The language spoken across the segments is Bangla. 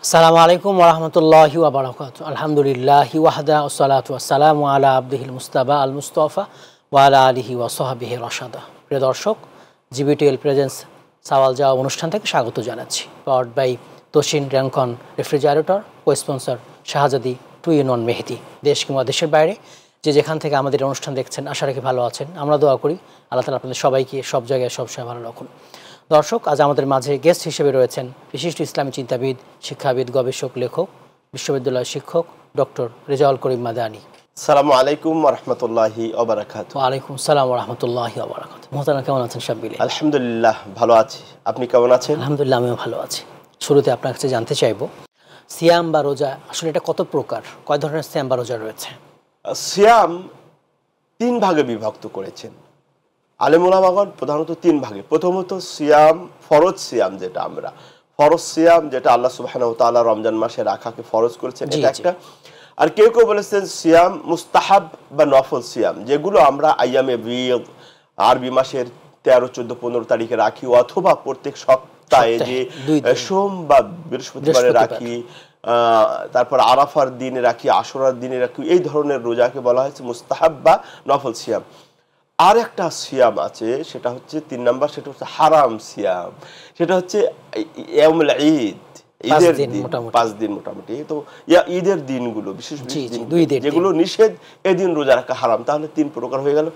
আসসালামু আলাইকুম ওয়া রাহমাতুল্লাহি ওয়া বারাকাতুহু। আলহামদুলিল্লাহি ওয়াহদা ওয়াসসালাতু ওয়াসসালামু আলা আবদিহিল মুস্তাবা আল মুস্তাফা ওয়া আলা আলিহি ওয়া সাহবিহি রাশাদা। প্রিয় দর্শক, জিবিটিএল প্রেজেন্স সওয়াল জবাব অনুষ্ঠান থেকে স্বাগত জানাচ্ছি। পাওয়ার্ড বাই তোশিন Rancon refrigerator, cosponsor Shahzadi 2-in-1 মেহেদি। দেশ কিংবা দেশের বাইরে যে যেখান থেকে আমাদের অনুষ্ঠান দেখছেন, আশা রাখি ভালো আছেন। আমরা দোয়া করি আল্লাহ তাআলা আপনাদের সবাইকে সব জায়গায় সবসময় ভালো রাখুন। দর্শক, আজ আমাদের মাঝে গেস্ট হিসেবে রয়েছেন বিশিষ্ট ইসলামী চিন্তাবিদ, শিক্ষাবিদ, গবেষক, লেখক, বিশ্ববিদ্যালয় শিক্ষক ডক্টর রেজাউল করিম মাদানী। আসসালামু আলাইকুম ওয়া রাহমাতুল্লাহি ওয়া বারাকাতুহু। ওয়া আলাইকুম আসসালাম ওয়া রাহমাতুল্লাহি ওয়া বারাকাতুহু। মোহতারাম, কেমন আছেন সব মিলে? আলহামদুলিল্লাহ ভালো আছি, আপনি কেমন আছেন? আলহামদুলিল্লাহ, আমিও ভালো আছি। শুরুতে আপনার কাছে জানতে চাইব, সিয়াম বা রোজা আসলে এটা কত প্রকার, কয় ধরনের সিয়াম বা রোজা রয়েছে? সিয়াম 3 ভাগে বিভক্ত করেছেন আলেম ওলামাগণ, প্রধানত 3 ভাগে। প্রথমত সিয়াম, ফরজ সিয়াম, যেটা আমরা ফরজ সিয়াম, যেটা আল্লাহ সুবহানাহু ওয়া তাআলা রমজান মাসে রাখাকে ফরজ করেছেন, এটা একটা। আর কেউ কেউ বলেছেন সিয়াম মুস্তাহাব বা নফল সিয়াম, যেগুলো আমরা আইয়ামে বিদ আরবি মাসের 13, 14, 15 তারিখে রাখি, অথবা প্রত্যেক সপ্তাহে যে সোম বা বৃহস্পতিবারে রাখি, তারপর আরাফার দিনে রাখি, আশুরার দিনে রাখি। এই ধরনের রোজাকে বলা হয়েছে মুস্তাহাব বা নফল সিয়াম। আর একটা সিয়াম আছে, সেটা হচ্ছে 3 নাম্বার, সেটা হচ্ছে হারাম সিয়াম। সেটা হচ্ছে ইয়াউমুল ঈদ, ঈদের দিন, 5 দিন মোটামুটি। তো ঈদের দিনগুলো, বিশেষ যেগুলো নিষেধ, এদিন রোজা রাখা হারাম। তাহলে 3 প্রকার হয়ে গেল।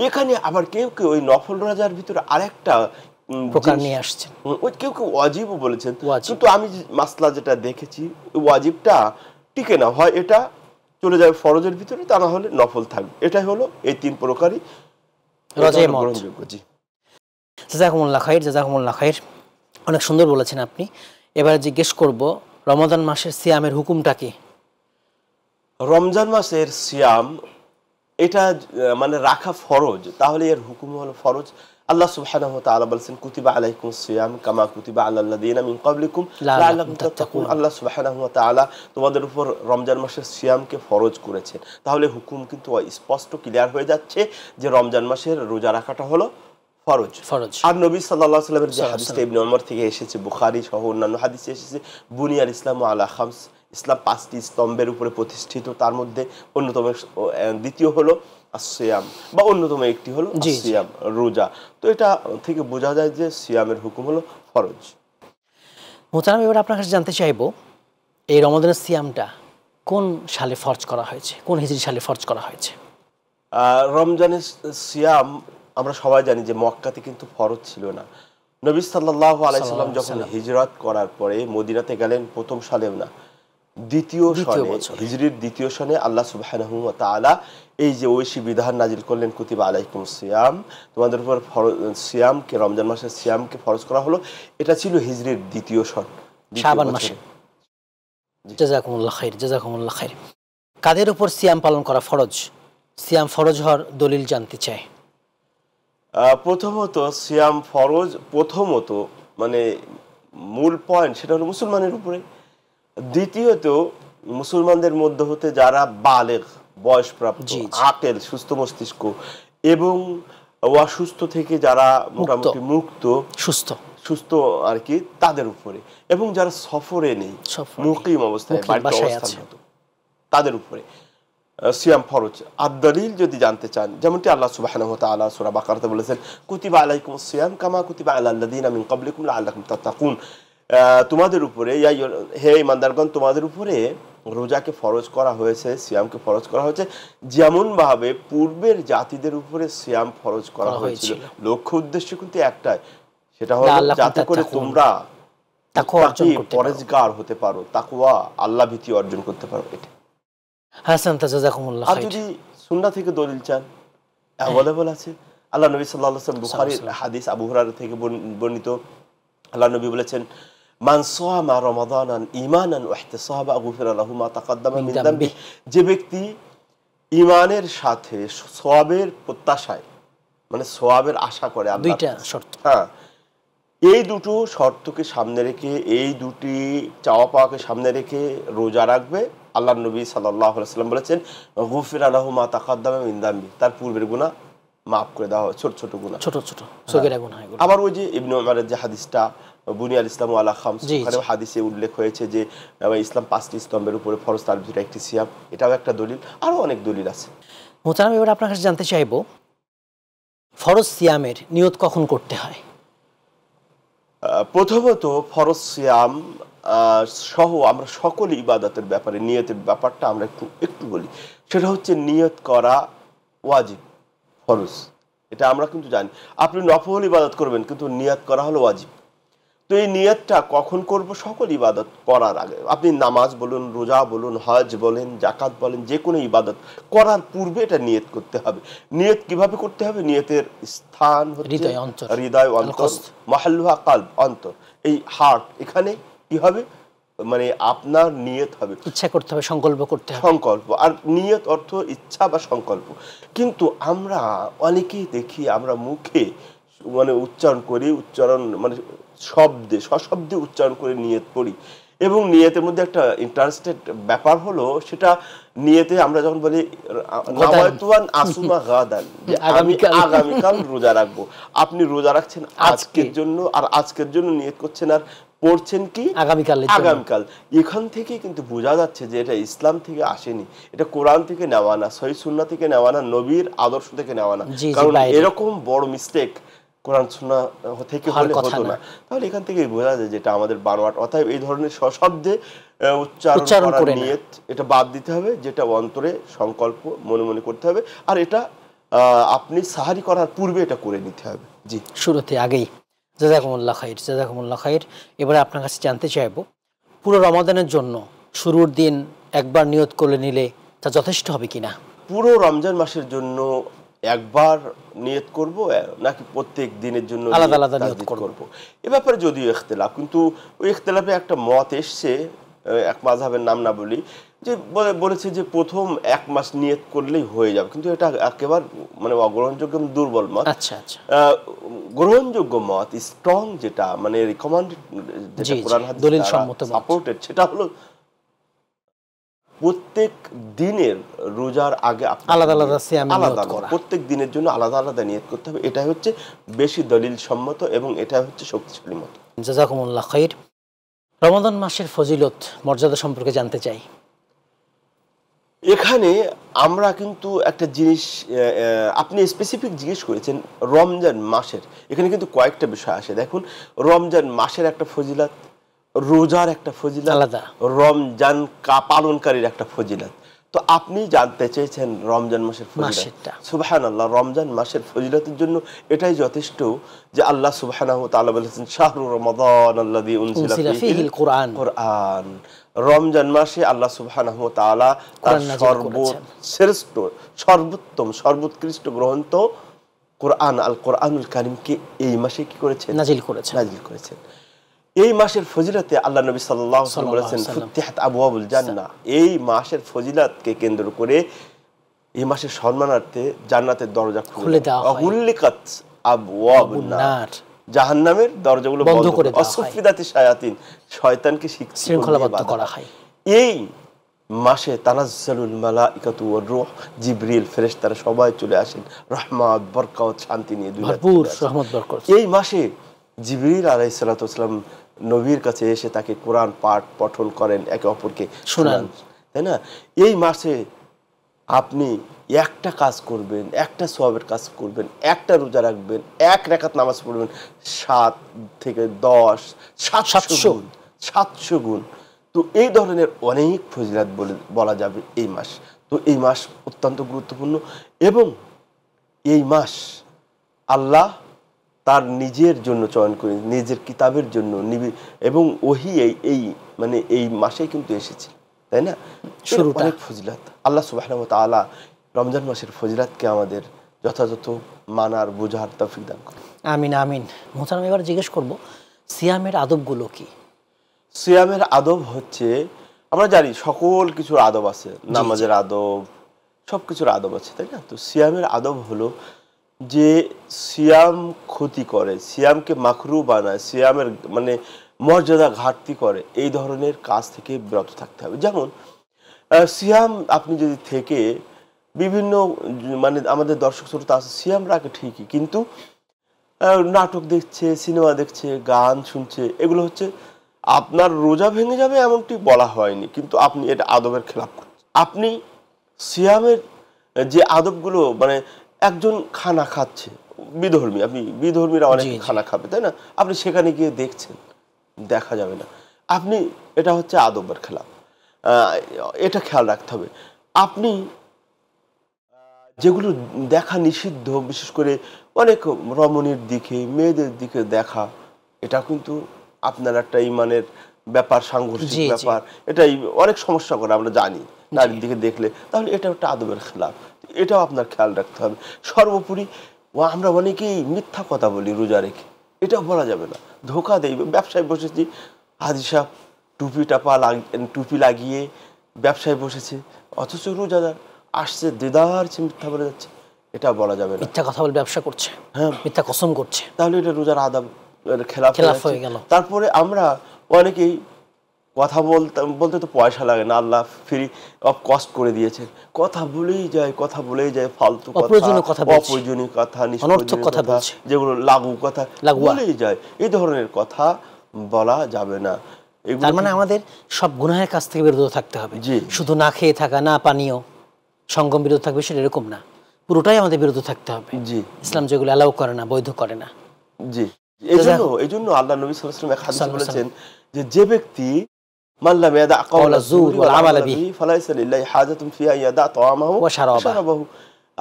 এখানে আবার কেউ কেউ ওই নফল রোজার ভিতরে আরেকটা প্রকার নিয়ে আসছেন, ওই কেউ কেউ ওয়াজিবও বলেছেন। কিন্তু আমি মাসলা যেটা দেখেছি, ওই ওয়াজিবটা টিকে না, হয় এটা চলে যাবে ফরজের ভিতরে, তা না হলে নফল থাকবে। এটাই হলো এই 3 প্রকারই গ্রহণযোগ্য। জি, জাযাকুমুল্লাহ খাইর, জাযাকুমুল্লাহ খাইর। অনেক সুন্দর বলেছেন আপনি। এবারে জিজ্ঞেস করব, রমাদান মাসের সিয়ামের হুকুমটা কি? রমজান মাসের সিয়াম এটা মানে রাখা ফরজ, তাহলে এর হুকুম হলো ফরজ। আল্লাহ সুবহানাহু ওয়া তাআলা বলেছেন, কুতিবা আলাইকুমুস সিয়াম কামা কুতিবা আলাল লাযিনা মিন ক্বাবলিকুম লাআল্লাকুম তাত্তাকুন। আল্লাহ সুবহানাহু ওয়া তাআলা তোমাদের উপর রমজান মাসের সিয়ামকে ফরজ করেছেন। তাহলে হুকুম কিন্তু স্পষ্ট ক্লিয়ার হয়ে যাচ্ছে যে রমজান মাসের রোজা রাখাটা হলো ফরজ। আর নবী সাল্লাল্লাহু আলাইহি ওয়াসাল্লামের যে হাদিসটা ইবনে ওমর থেকে এসেছে, বুখারী সহ অন্যান্য হাদিসে এসেছে, বুনিয়াল ইসলামু আলা খামস, ইসলাম 5টি স্তম্ভের উপরে প্রতিষ্ঠিত। তার মধ্যে অন্যতম, দ্বিতীয় হলো সিয়াম, বা অন্যতম একটি হলো সিয়াম, রোজা। তো এটা থেকে বোঝা যায় যে সিয়ামের হুকুম হলো ফরজ। মোহতারাম, এবার আপনার কাছে জানতে চাইবো, এই রমাদানের সিয়ামটা কোন সালে ফরজ করা হয়েছে, কোন হিজরি সালে ফরজ করা হয়েছে? রমজানের সিয়াম আমরা সবাই জানি যে মক্কাতে কিন্তু ফরজ ছিল না। নবী সাল্লাল্লাহু আলাইহি সাল্লাম যখন হিজরত করার পরে মদিনাতে গেলেন, প্রথম সালেও না, দ্বিতীয় সনে, হিজরির দ্বিতীয় সনে আল্লাহ সুবহানাহু ওয়া তাআলা এই যে ঐশী বিধান নাজিল করলেন, কুতিবা আলাইকুমুস সিয়াম, তোমাদের উপর সিয়ামকে, রমজান মাসের সিয়ামকে ফরজ করা হলো। এটা ছিল হিজরির দ্বিতীয় সন, শাবান মাসে। জাযাকুমুল্লাহ খাইর, জাযাকুমুল্লাহ খাইর। কাদের উপর সিয়াম পালন করা ফরজ? সিয়াম ফরজ হওয়ার দলিল জানতে চাই। প্রথমত সিয়াম ফরজ, প্রথমত মানে মূল পয়েন্ট, সেটা হলো মুসলমানের উপরে। দ্বিতীয়ত মুসলমানদের মধ্যে হতে যারা বালেগ, বয়সপ্রাপ্ত, আকেল, সুস্থ মস্তিষ্ক, এবং অসুস্থ থেকে যারা মোটামুটি মুক্ত, সুস্থ আর কি, তাদের উপরে, এবং যারা সফরে নেই, মুকিম অবস্থায়, বাড়িতে অবস্থানরত, তাদের উপরে সিয়াম ফরজ। আর দলিল যদি জানতে চান, যেমনটি আল্লাহ সুবহানাহু ওয়া তাআলা সূরা বাকারাতে বলেছেন, কুতিবা আলাইকুমুস সিয়াম কামা কুতিবা আলাল লাযিনা মিন ক্বাবলিকুম লাআল্লাকুম তাত্তাকুন। তোমাদের উপরে, হে ঈমানদারগণ, তোমাদের উপরে রোজাকে ফরজ করা হয়েছে, সিয়ামকে ফরজ করা হয়েছে, যেমন ভাবে পূর্বের জাতিদের উপরে সিয়াম ফরজ করা হয়েছিল। লক্ষ্য উদ্দেশ্য কিন্তু একটাই, সেটা হলো যাতে করে তোমরা পরেজগার হতে পারো, তাকওয়া, আল্লাহ ভীতি অর্জন করতে পারো। এটা হাসান, জাযাকুমুল্লাহ খাইর। আর যদি সুন্নাহ থেকে দলিল চান, অ্যাভেলেবল আছে। আল্লাহ নবী সাল্লাল্লাহু আলাইহি ওয়াসাল্লাম, বুখারীর হাদিস, আবু হুরায়রা থেকে বর্ণিত, আল্লাহ নবী বলেছেন, মান সামা রমাদানান ঈমানান ওয়া ইহতিসাবা গুফিরা লাহু মা তাকাদ্দামা মিন যামবি। যে ব্যক্তি ঈমানের সাথে সওয়াবের প্রত্যাশায়, মানে সওয়াবের আশা করে, দুইটা শর্ত, এই দুটো শর্তকে সামনে রেখে, এই দুটি চাওয়া পাওয়াকে সামনে রেখে রোজা রাখবে, আল্লাহ নবী সাল্লাল্লাহু আলাইহি ওয়াসাল্লাম বলেছেন, গুফিরা লাহু মা তাকাদ্দামা মিন যামবি, তার পূর্বের গুনাহ মাফ করে দেওয়া হয়, ছোট ছোট গুনাহ, ছোট ছোট সগীরা গুনাহ এগুলো। আবার ওই যে ইবনে উমরের যে হাদিসটা বুনিয়াল ইসলামু আলা খামস, ওখানে হাদিসে উল্লেখ হয়েছে যে ইসলাম 5টি স্তম্ভের উপরে ফরজ, তার ভিতরে একটি সিয়াম, এটাও একটা দলিল, আরো অনেক দলিল আছে। মোহতারাম, এবার আপনার কাছে জানতে চাইবো ফরজ সিয়ামের নিয়ত কখন করতে হয়? প্রথমত ফরজ সিয়াম সহ আমরা সকল ইবাদতের ব্যাপারে নিয়তের ব্যাপারটা আমরা একটু বলি। সেটা হচ্ছে নিয়ত করা ওয়াজিব, ফরজ, এটা আমরা কিন্তু জানি। আপনি নফল ইবাদত করবেন কিন্তু নিয়ত করা হলো ওয়াজিব। তো এই নিয়তটা কখন করব? সকল ইবাদত করার আগে। আপনি নামাজ বলুন, রোজা বলুন, হজ বলেন, জাকাত বলেন, যে কোনো ইবাদত করার পূর্বে এটা নিয়ত করতে হবে। নিয়ত কিভাবে করতে হবে? নিয়তের স্থান হচ্ছে হৃদয়, অন্তর, মাহাল্লুহা কালব, অন্তর, এই হার্ট, এখানে কি হবে? মানে আপনার নিয়ত হবে, ইচ্ছা করতে হবে, সংকল্প করতে হবে। সংকল্প, আর নিয়ত অর্থ ইচ্ছা বা সংকল্প। কিন্তু আমরা অনেকেই দেখি আমরা মুখে মানে উচ্চারণ করি, উচ্চারণ মানে শব্দে, সশব্দে উচ্চারণ করে নিয়ত করি, এবং নিয়তের মধ্যে একটা ইন্টারেস্টেড ব্যাপার হলো, সেটা নিয়তে আমরা যখন বলি নাওয়াইতুয়ান আসুমা গাদান, যে আমি আগামীকাল রোজা রাখবো, আপনি রোজা রাখছেন আজকের জন্য, আর আজকের জন্য নিয়ত করছেন, আর পড়ছেন কি আগামীকাল। এখান থেকে কিন্তু বোঝা যাচ্ছে যে এটা ইসলাম থেকে আসেনি, এটা কোরআন থেকে নেওয়া না, সহিহ সুন্নাহ থেকে নেওয়া না, নবীর আদর্শ থেকে নেওয়া না। কারণ এরকম বড় মিস্টেক কোরআন সুন্নাহ থেকে হলে হতো না। তাহলে এখান থেকে বোঝা যায় যেটা আমাদের বানোয়াট। অতএব এই ধরনের সশব্দে উচ্চারণ করার নিয়ত এটা বাদ দিতে হবে, যেটা অন্তরে সংকল্প মনে মনে করতে হবে, আর এটা আপনি সাহারি করার পূর্বে এটা করে নিতে হবে। জি, শুরুতে আগেই। জাযাকুমুল্লাহ খাইর, জাযাকুমুল্লাহ খাইর। এবারে আপনার কাছে জানতে চাইবো, পুরো রমাদানের জন্য শুরুর দিন একবার নিয়ত করে নিলে তা যথেষ্ট হবে কিনা? পুরো রমজান মাসের জন্য একবার নিয়ত করব নাকি প্রত্যেক দিনের জন্য আলাদা আলাদা নিয়ত করব? এ ব্যাপারে যদিও ইখতিলাফ, কিন্তু ওই ইখতিলাফে একটা মত এসছে, এক মাযহাবের নাম না বলি, যে বলেছে যে প্রথম এক মাস নিয়ত করলেই হয়ে যাবে, কিন্তু এটা একেবারে মানে অগ্রহণযোগ্য, দুর্বল মত। আচ্ছা আচ্ছা, গ্রহণযোগ্য মত, স্ট্রং যেটা মানে রিকমেন্ডেড, যেটা কোরআন হাদিস দলিল সম্মত সাপোর্টেড, সেটা হলো প্রত্যেক দিনের রোজার আগে আলাদা আলাদা সিয়াম নিয়ত করা, প্রত্যেক দিনের জন্য আলাদা আলাদা নিয়ত করতে হবে। এটা হচ্ছে বেশি দলিল সম্মত এবং এটা হচ্ছে শক্তিশালী মত। জাযাকুমুল্লাহ খাইর। রমাদান মাসের ফজিলত, মর্যাদা সম্পর্কে জানতে চাই। এখানে আমরা কিন্তু একটা জিনিস আপনি স্পেসিফিক জিজ্ঞেস করেছেন রমজান মাসের, এখানে কিন্তু কয়েকটা বিষয় আসে। দেখুন, রমজান মাসের একটা ফজিলত, রোজার একটা ফজিলত, রমজান পালনকারীর একটা ফজিলত। তো আপনি জানতে চেয়েছেন রমজান মাসের ফজিলত। সুবহানাল্লাহ, রমজান মাসের ফজিলতের জন্য এটাই যথেষ্ট যে আল্লাহ সুবহানাহু ওয়া তাআলা বলেছেন শাহরু রমাদানাল্লাযী উনজিলা ফীহিল কুরআন। রমজান মাসে আল্লাহ সুবহানাহু ওয়া তাআলা তার সর্বশ্রেষ্ঠ, সর্বোত্তম, সর্বোৎকৃষ্ট গ্রন্থ কোরআন, আল কোরআনুল কারীমকে এই মাসে কি করেছেন? নাজিল করেছেন। এই মাসের ফজিলতে আল্লাহ নবী সাল্লাল্লাহু আলাইহি ওয়াসাল্লাম বলেছেন ফুতিহাত আবওয়াবুল জান্নাহ। এই মাসের ফজিলতকে কেন্দ্র করে এই মাসের সম্মানার্থে জান্নাতের দরজা খুলে দেওয়া হয়। উগলিকাত আবওয়াবুন নার, জাহান্নামের দরজাগুলো বন্ধ করে দেওয়া হয়। অসুফিদাতি শায়াতিন, শয়তানকে শৃঙ্খলাবদ্ধ করা হয়। এই মাসে তানাজ্জালুল মালাইকাতু ওয়ার রূহ, জিবরিল, ফেরেশতারা সবাই চলে আসেন রহমত, বরকত, শান্তি নিয়ে, ভরপুর রহমত বরকত। এই মাসে জিবরিল আলাইহিস সালাতু ওয়াস সালাম নবীর কাছে এসে তাকে কোরআন পাঠ পঠন করেন, একে অপরকে শোনান, তাই না? এই মাসে আপনি একটা কাজ করবেন, একটা সওয়াবের কাজ করবেন, একটা রোজা রাখবেন, এক রাকাত নামাজ পড়বেন, 7 থেকে 10 700 গুণ। তো এই ধরনের অনেক ফজিলত বলা যাবে এই মাস। তো এই মাস অত্যন্ত গুরুত্বপূর্ণ, এবং এই মাস আল্লাহ তার নিজের জন্য চয়ন করে, নিজের কিতাবের জন্য, এবং ওহী এই মানে এই মাসে কিন্তু এসেছে, তাই না? অনেক ফজিলত। আল্লাহ সুবহানাহু ওয়া তাআলা রমজান মাসের ফজিলতকে আমাদের যথাযথ মানার, বোঝার তৌফিক দান করুন। আমিন আমিন। মোহতারাম, এবার জিজ্ঞেস করব সিয়ামের আদবগুলো কি? সিয়ামের আদব হচ্ছে, আমরা জানি সকল কিছুর আদব আছে, নামাজের আদব, সব কিছুর আদব আছে, তাই না? তো সিয়ামের আদব হলো যে সিয়াম ক্ষতি করে, সিয়ামকে মাকরু বানায়, সিয়ামের মানে মর্যাদা ঘাটতি করে, এই ধরনের কাজ থেকে বিরত থাকতে হবে। যেমন সিয়াম আপনি যদি থেকে বিভিন্ন মানে আমাদের দর্শক শ্রোতা আছে সিয়াম রাখে ঠিকই, কিন্তু নাটক দেখছে, সিনেমা দেখছে, গান শুনছে, এগুলো হচ্ছে আপনার রোজা ভেঙে যাবে এমনটি বলা হয়নি, কিন্তু আপনি এটা আদবের খেলাপ করছেন। আপনি সিয়ামের যে আদবগুলো মানে একজন খানা খাচ্ছে বিধর্মী, আপনি বিধর্মীরা অনেক খানা খাবে তাই না, আপনি সেখানে গিয়ে দেখছেন, দেখা যাবে না, আপনি এটা হচ্ছে আদবের খেলাপ। এটা খেয়াল রাখতে হবে। আপনি যেগুলো দেখা নিষিদ্ধ, বিশেষ করে অনেক রমণীর দিকে, মেয়েদের দিকে দেখা, এটা কিন্তু আপনার একটা ইমানের ব্যাপার, সাংঘর্ষিক ব্যাপার, এটাই অনেক সমস্যা করে আমরা জানি নারীর দিকে দেখলে, তাহলে এটা একটা আদবের খেলাফ, এটাও আপনার খেয়াল রাখতে হবে। সর্বোপরি আমরা অনেকেই মিথ্যা কথা বলি রোজা রেখে, এটাও বলা যাবে না, ধোকা দেই। ব্যবসায় বসেছি, হাজি সাহেব টুপি লাগিয়ে ব্যবসায় বসেছে, অথচ রোজাদার আসছে দেদার মিথ্যা বলে যাচ্ছে, এটা বলা যাবে না, মিথ্যা কথা বলে ব্যবসা করছে, হ্যাঁ মিথ্যা কসম করছে, তাহলে এটা রোজার আদব খেলাফ হয়ে গেল। তারপরে আমরা অনেকেই কথা বলতে তো পয়সা লাগে না, আল্লাহ ফ্রি অফ কস্ট করে দিয়েছে, কথা বলেই যায় ফালতু কথা, অপ্রয়োজনীয় কথা, নিষ্প্রয়োজনীয় কথা, যেগুলো লাগু কথা বলেই যায়, এই ধরনের কথা বলা যাবে না। তার মানে আমাদের সব গুনাহের কাছ থেকে বিরত থাকতে হবে। শুধু না খেয়ে থাকা, না পানীয় সঙ্গম বিরত থাকবে সেটা এরকম না, পুরোটাই আমাদের বিরত থাকতে হবে। জি, ইসলাম যেগুলো অ্যালাউ করে না, বৈধ করে না। জি, এইজন্য আল্লাহ নবী সাল্লাল্লাহু আলাইহি ওয়াসাল্লাম এক হাদিসে বলেছেন যে ব্যক্তি মাল্লাম ইয়াদা কাওলা যুর ওয়াল আমাল বিহি ফালাইসা লিল্লাহি হাজাতুন ফি ইয়াদা তাআমাহু ওয়া শারাবাহু।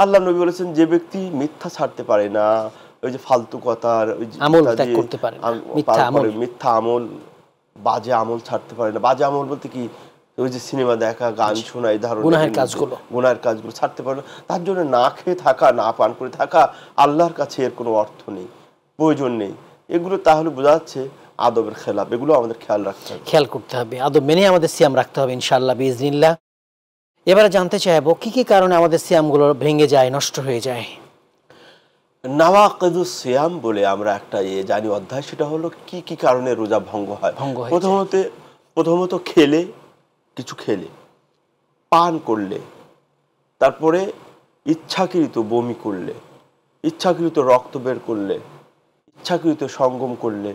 আল্লাহ নবী বলেছেন যে ব্যক্তি মিথ্যা ছাড়তে পারে না, ওই যে ফালতু কথা, ওই যে আমল ত্যাগ করতে পারে না, মিথ্যা আমল, বাজে আমল ছাড়তে পারে না। বাজে আমল বলতে কি, ওই যে সিনেমা দেখা, গান শোনা, এই ধরনের গুনাহের কাজগুলো ছাড়তে পারে না। তার জন্য না খেয়ে থাকা, না পান করে থাকা আল্লাহর কাছে এর কোনো অর্থ নেই, প্রয়োজন নেই। এগুলো তাহলে বোঝা যাচ্ছে আদবের খেলাফ, এগুলো আমাদের খেয়াল করতে হবে, আদব মেনে আমাদের সিয়াম রাখতে হবে ইনশাআল্লাহ বিইজনিল্লাহ। এবারে জানতে চাইবো কি কি কারণে আমাদের সিয়ামগুলো ভেঙে যায়, নষ্ট হয়ে যায়। নাওয়াকিদুস সিয়াম বলে আমরা একটা জানি অধ্যায়, সেটা হলো কি কি কারণে রোজা ভঙ্গ হয়। প্রথমত কিছু খেলে, পান করলে, তারপরে ইচ্ছাকৃত বমি করলে, ইচ্ছাকৃত রক্ত বের করলে, ইচ্ছাকৃত সঙ্গম করলে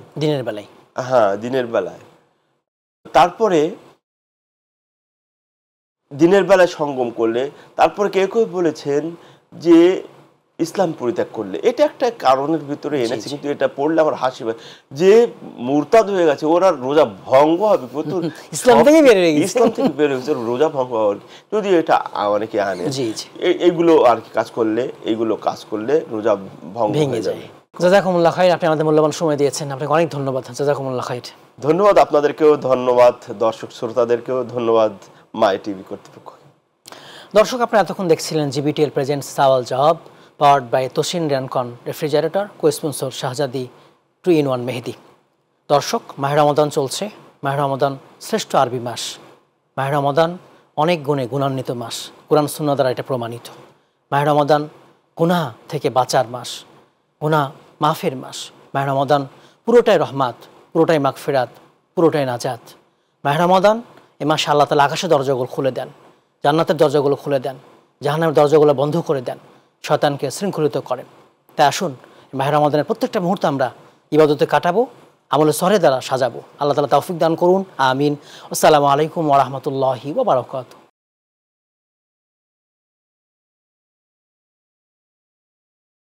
দিনের বেলায়, তারপরে দিনের বেলায় সঙ্গম করলে, তারপরে কেউ কেউ বলেছেন যে ইসলাম পরিত্যাগ করলে। এটা একটা কারণের ভিতরে এনেছে, কিন্তু এটা পড়লে আমার হাসি পায়, যে মুরতাদ হয়ে গেছে ওরা রোজা ভঙ্গ হবে, ইসলাম থেকে বের হয়ে গেছে, রোজা ভঙ্গ হবে। যদি এটা অনেকে আনে এইগুলো আর কি এইগুলো কাজ করলে রোজা ভঙ্গ হয়ে যাবে। জাযাকুমুল্লাহ খাইর, আপনি আমাদের মূল্যবান সময় দিয়েছেন, আপনাকে অনেক ধন্যবাদ। জাযাকুমুল্লাহ খাইর। ধন্যবাদ আপনাদেরকেও, ধন্যবাদ দর্শক শ্রোতাদেরকেও, ধন্যবাদ মাই টিভি কর্তৃপক্ষ। দর্শক, আপনারা এতক্ষণ দেখছিলেন জিবিটিএল presents Sawal Jawab, powered by তোশিন Rancon refrigerator, cosponsor Shahzadi 2-in-1 মেহেদি। দর্শক, মাহে রমাদান চলছে। মাহে রমাদান শ্রেষ্ঠ আরবি মাস। মাহে রমাদান অনেক গুণে গুণান্বিত মাস, কোরআন সুন্নাহ দ্বারা এটা প্রমাণিত। মাহে রমাদান গুনাহ থেকে বাঁচার মাস, গুনাহ মাফের মাস। মাহে রমাদান পুরোটাই রহমাত, পুরোটাই মাগফিরাত, পুরোটাই নাজাত। মাহে রমাদান এ মাসে আল্লাহ তাআলা আকাশের দরজাগুলো খুলে দেন, জান্নাতের দরজাগুলো খুলে দেন, জাহান্নামের দরজাগুলো বন্ধ করে দেন, শয়তানকে শৃঙ্খলিত করেন। তাই আসুন মাহে রমাদানের প্রত্যেকটা মুহূর্ত আমরা ইবাদতে কাটাবো, আমলে সরে দ্বারা সাজাবো। আল্লাহ তাআলা তৌফিক দান করুন, আমিন। আসসালামু আলাইকুম ওয়া রাহমাতুল্লাহি ওয়া বারাকাতুহু।